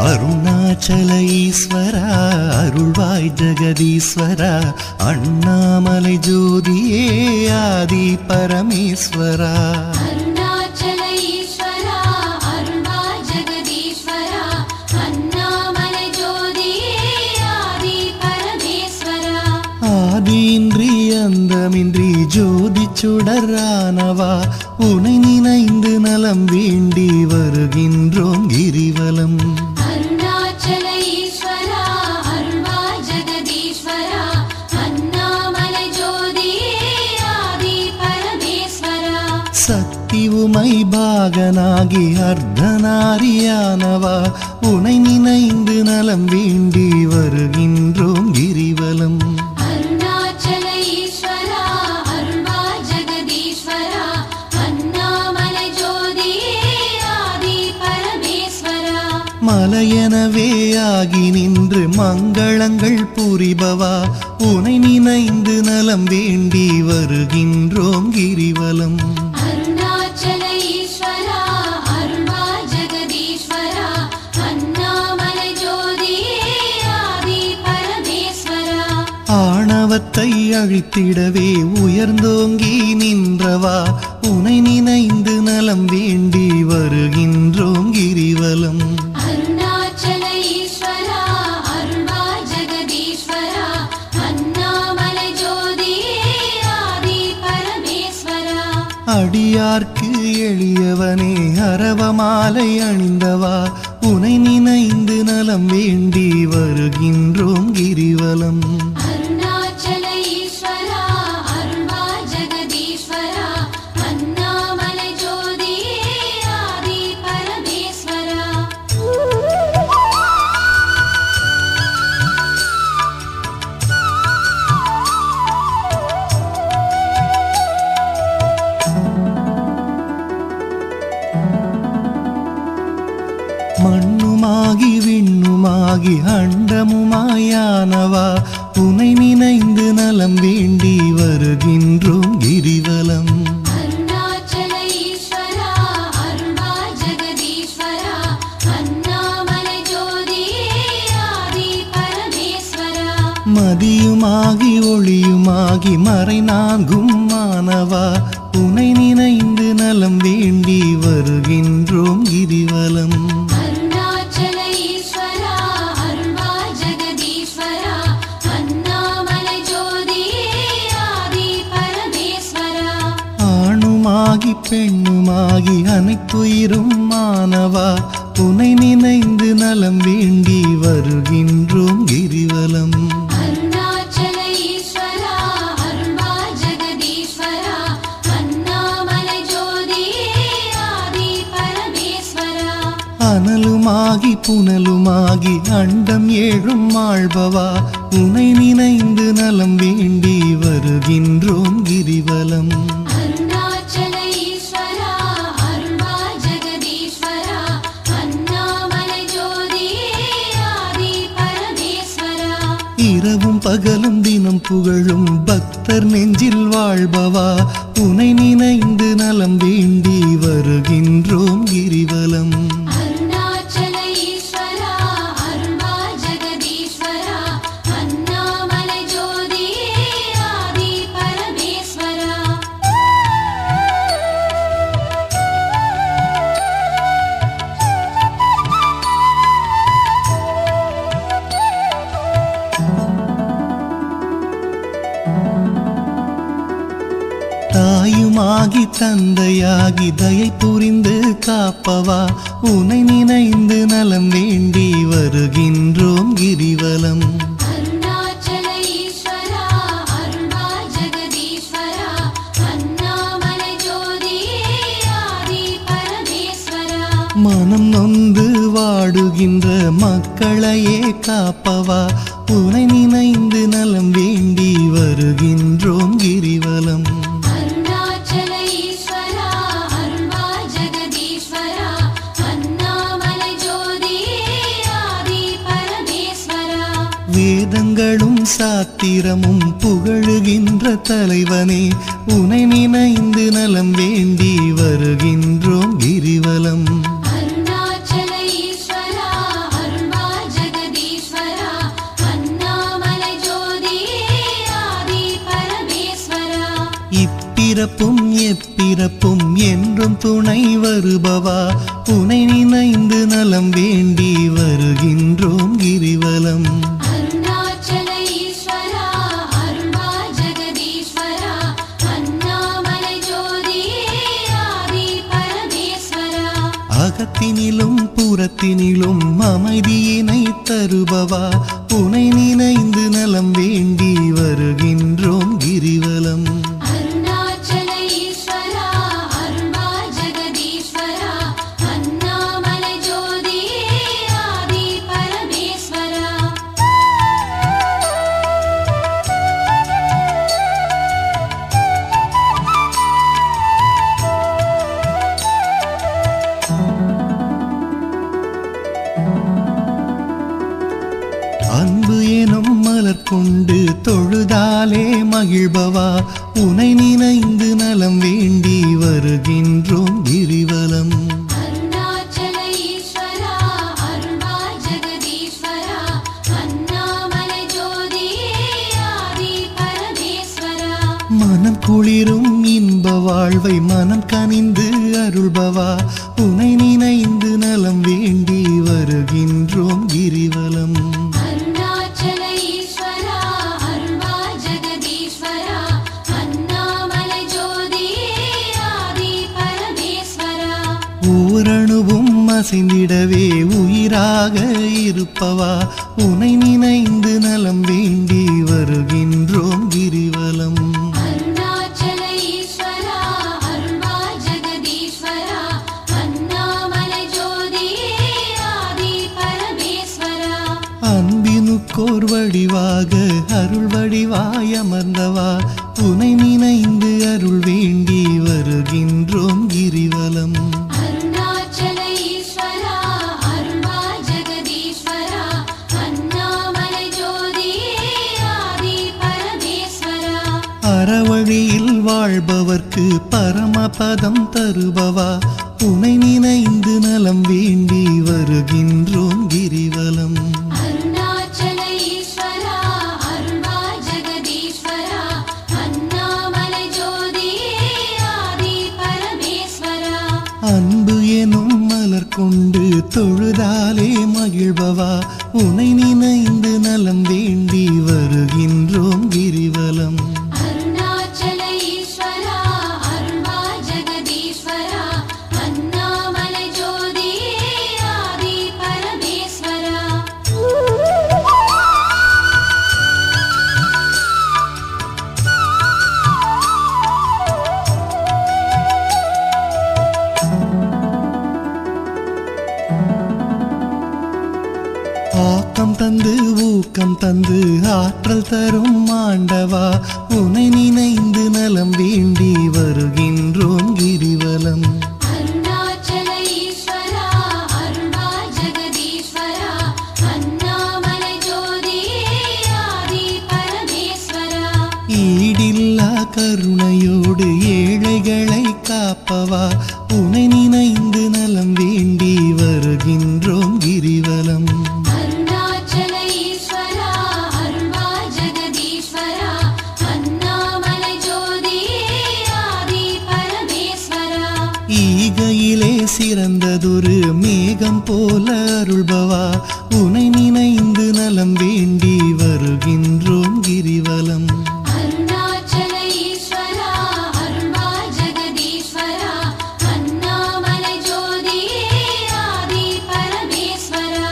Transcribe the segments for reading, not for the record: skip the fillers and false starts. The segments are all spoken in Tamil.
அருணாச்சல ஈஸ்வரா அருள்வாய் ஜெகதீஸ்வரா அண்ணாமலை ஜோதியே ஆதி பரமேஸ்வரா அருணாச்சல ஈஸ்வரா அருள்வாய் ஜெகதீஸ்வரா அண்ணாமலை ஜோதியே ஆதி பரமேஸ்வரா ஆதியின்றி அந்தமின்றி ஜோதி சுடரானவா உனை நினைந்து நலம் வேண்டி வருகின்றோம் கிரிவலம் அருணாச்சல ஈஸ்வரா அருள்வாய் ஜெகதீஸ்வரா அண்ணாமலை ஜோதியே ஆதி பரமேஸ்வரா சக்தி உமை பாகனாகி அர்த்தநாரியானவா உனை நினைந்து நலம் வேண்டி வருகின்றோம் கிரிவலம் அருணாச்சல ஈஸ்வரா அருள்வாய் ஜெகதீஸ்வரா அண்ணாமலை ஜோதியே ஆதி பரமேஸ்வரா மலையெனவே ஆகி நின்று மங்களங்கள் புரிபவா உனை நினைந்து நலம் வேண்டி வருகின்றோம் கிரிவலம் அருணாச்சல ஈஸ்வரா அருள்வாய் ஜெகதீஸ்வரா அண்ணாமலை ஜோதியே ஆதி பரமேஸ்வரா ஆணவத்தை அழித்திடவே உயர்ந்தோங்கி நின்றவா உனை நினைந்து நலம் வேண்டி வருகின்றோம் கிரிவலம் அருணாச்சல ஈஸ்வரா அருள்வாய் ஜெகதீஸ்வரா அண்ணாமலை ஜோதியே ஆதி பரமேஸ்வரா அடியார்க்கு எளியவனே அரவமாலை அணிந்தவா உனை நினைந்து நலம் வேண்டி வருகின்றோம் கிரிவலம் அருணாச்சல ஈஸ்வரா அருள்வாய் ஜெகதீஸ்வரா அண்ணாமலை ஜோதியே ஆதி பரமேஸ்வரா மண்ணுமாகி விண்ணுமாகி அண்டமுமாயானவா உனை நினைந்து நலம் வேண்டி வருகின்றோம் கிரிவலம் அருணாச்சல ஈஸ்வரா அருள்வாய் ஜெகதீஸ்வரா அண்ணாமலை ஜோதியே ஆதி பரமேஸ்வரா மதியுமாகி ஒளியுமாகி மறைநான்கும் மானவா உனை நினைந்து நலம் வேண்டி வருகின்றோம் கிரிவலம் அருணாச்சல ஈஸ்வரா அருள்வாய் ஜெகதீஸ்வரா அண்ணாமலை ஜோதியே ஆதி பரமேஸ்வரா ஆணுமாகி பெண்ணுமாகி அனைத்துயிரும் மானவா உனை நினைந்து நலம் வேண்டி வருகின்றோம் கிரிவலம் அருணாச்சல ஈஸ்வரா அருள்வாய் ஜெகதீஸ்வரா அண்ணாமலை ஜோதியே ஆதி பரமேஸ்வரா அனலுமாகி புனலுமாகி அண்டம் ஏழும் ஆள்பவா உனை நினைந்து நலம் வேண்டி வருகின்றோம் கிரிவலம் அருணாச்சல ஈஸ்வரா அருள்வாய் ஜெகதீஸ்வரா அண்ணாமலை ஜோதியே ஆதி பரமேஸ்வரா இரவும் பகலும் தினம் புகழும் பக்தர் நெஞ்சில் வாழ்பவா உனை நினைந்து நலம் வேண்டி வருகின்றோம் கிரிவலம் அருணாச்சல ஈஸ்வரா அருள்வாய் ஜெகதீஸ்வரா அண்ணாமலை ஜோதியே ஆதி பரமேஸ்வரா தாயுமாகி தந்தையாகி தயை புரிந்து காப்பவா உனை நினைந்து நலம் வேண்டி வருகின்றோம் கிரிவலம் அருணாச்சல ஈஸ்வரா அருள்வாய் ஜெகதீஸ்வரா அண்ணாமலை ஜோதியே ஆதி பரமேஸ்வரா மனம் நொந்து வாடுகின்ற மக்களையே காப்பவா உனை நினைந்து நலம் வேண்டி வருகின்றோம் கிரிவலம் அருணாச்சல ஈஸ்வரா அருள்வாய் ஜெகதீஸ்வரா அண்ணாமலை ஜோதியே ஆதி பரமேஸ்வரா வேதங்களும் சாத்திரமும் புகழுகின்ற தலைவனே உனை நினைந்து நலம் வேண்டி வருகின்றோம் கிரிவலம் அருணாச்சல ஈஸ்வரா அருள்வாய் இப்பிறப்பும் எப்பிறப்பும் என்றும் துணை வருபவா உனை நினைந்து நலம் வேண்டி வருகின்றோம் கிரிவலம். அருணாச்சல ஈஸ்வரா அருள்வா ஜெகதீஸ்வரா அண்ணாமலை ஜோதியே ஆதி பரமேஸ்வரா. அகத்தினிலும் புறத்தினிலும் அமைதியினை தருபவா உனை நினைந்து நலம் வேண்டி வருகின்றோம் கிரிவலம். அருணாச்சல ஈஸ்வரா அருள்வா ஜெகதீஸ்வரா அண்ணாமலை ஜோதியே ஆதி பரமேஸ்வரா. அன்பு எனும் மலர் கொண்டு தொழுதாலே மகிழ்பவா உனை நினைந்து நலம் வேண்டி வருகின்றோம் கிரிவலம். அருணாச்சல ஈஸ்வரா அருள்வா ஜெகதீஸ்வரா அண்ணாமலை ஜோதியே ஆதி பரமேஸ்வரா. மனம் குளிரும் இன்ப வாழ்வை மனம் கனிந்து அருள்பவா உனை நினைந்து நலம் வேண்டி வருகின்றோம் கிரிவலம். அருணாச்சல ஈஸ்வரா அருள்வா ஜெகதீஸ்வரா அண்ணாமலை ஜோதியே ஆதி பரமேஸ்வரா. ஓரணுவும் அசைந்திடவே உயிராக இருப்பவா உனை நினைந்து நலம் வேண்டி வருகின்றோம் கிரிவலம். அருணாச்சல ஈஸ்வரா அருள்வா ஜெகதீஸ்வரா அண்ணாமலை ஜோதியே ஆதி பரமேஸ்வரா. அன்பினுக்கோர் வடிவாக அருள் வடிவாய் அமர்ந்தவா உனை நினைந்து அருள் வேண்டி வருகின்றோம் கிரிவலம். அருணாச்சல ஈஸ்வரா அருள்வா ஜெகதீஸ்வரா அண்ணாமலை ஜோதியே ஆதி பரமேஸ்வரா. அறவழியில் வாழ்பவர்க்கு பரமபதம் தருபவா உனை நினைந்து நலம் வேண்டி வருகின்றோம் கிரிவலம். அருணாச்சல ஈஸ்வரா அருள்வா ஜெகதீஸ்வரா அண்ணாமலை ஜோதியே ஆதி பரமேஸ்வரா. அன்பு எனும் மலர் கொண்டு தொழுதாலே மகிழ்பவா உனை நினைந்து நலம் வேண்டி வருகின்றோம் கிரிவலம். அருணாச்சல ஈஸ்வரா அருள்வா ஜெகதீஸ்வரா அண்ணாமலை ஜோதியே ஆதி பரமேஸ்வரா. ஆக்கம் தந்து ஊக்கம் தந்து ஆற்றல் தரும் ஆண்டவா உனை நினைந்து நலம் வேண்டி வருகின்றோம் கிரிவலம். அருணாச்சல ஈஸ்வரா அருள்வா ஜெகதீஸ்வரா அண்ணாமலை ஜோதியே ஆதி பரமேஸ்வரா. ஈடில்லா கருணையோடு ஏழைகளை காப்பவா உனை நினைந்து நலம் வேண்டி வருகின்றோம் கிரிவலம். அருணாச்சல ஈஸ்வரா அருள்வா ஜெகதீஸ்வரா அண்ணாமலை ஜோதியே ஆதி பரமேஸ்வரா. ஈகையிலே சிறந்ததொரு மேகம் போல அருள்பவா உனை நினைந்து நலம் வேண்டி வருகின்றோம் கிரிவலம். அருணாச்சல ஈஸ்வரா அருள்வா ஜெகதீஸ்வரா அண்ணாமலை ஜோதியே ஆதி பரமேஸ்வரா.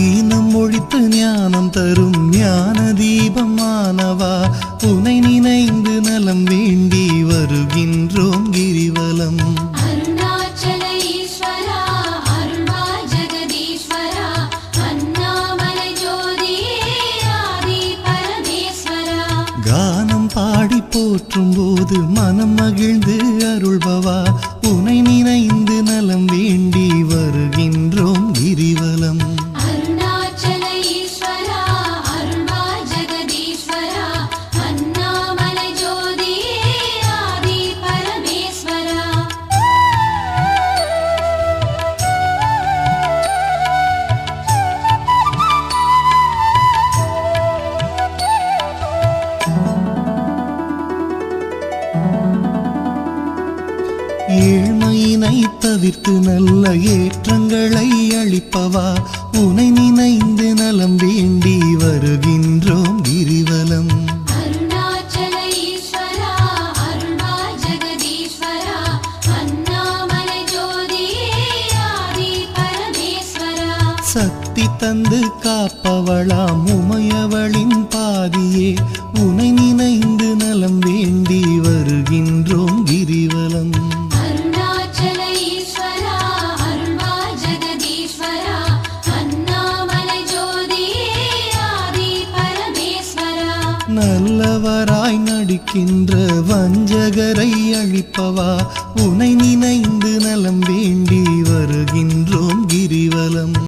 ஈனம் ஒழித்து ஞானம் தரும் ஞான தீபமானவா உனை நினைந்து நலம் வேண்டி வருகின்றோம் கிரிவலம். அருணாச்சல ஈஸ்வரா அருள்வா ஜெகதீஸ்வரா அண்ணாமலை ஜோதியே ஆதி பரமேஸ்வரா. கானம் பாடி போற்றும் போது மனம் மகிழ்ந்து அருள்பவா உனை நினைந்து நலம் வேண்டி வருகின்றோம் கிரிவலம். அருணாச்சல ஈஸ்வரா அருள்வா ஜெகதீஸ்வரா அண்ணாமலை ஜோதியே ஆதி பரமேஸ்வரா. தவிர்த்து நல்ல ஏற்றங்களை அளிப்பவா உனை நினைந்து நலம் வேண்டி வருகின்றோம் கிரிவலம். அருணாச்சல ஈஸ்வரா அருள்வாய் ஜெகதீஸ்வரா அண்ணாமலை ஜோதியே ஆதி பரமேஸ்வரா. சக்தி தந்து காப்பவளாம் உமையவளின் பாதியே உனை நினைந்து நலம் வேண்டி வருகின்றோம் கிரிவலம். அருணாச்சல ஈஸ்வரா அருள்வாய் ஜெகதீஸ்வரா அண்ணாமலை ஜோதியே ஆதி பரமேஸ்வரா. நல்லவராய் நடிக்கின்ற வஞ்சகரை அழிப்பவா உனை நினைந்து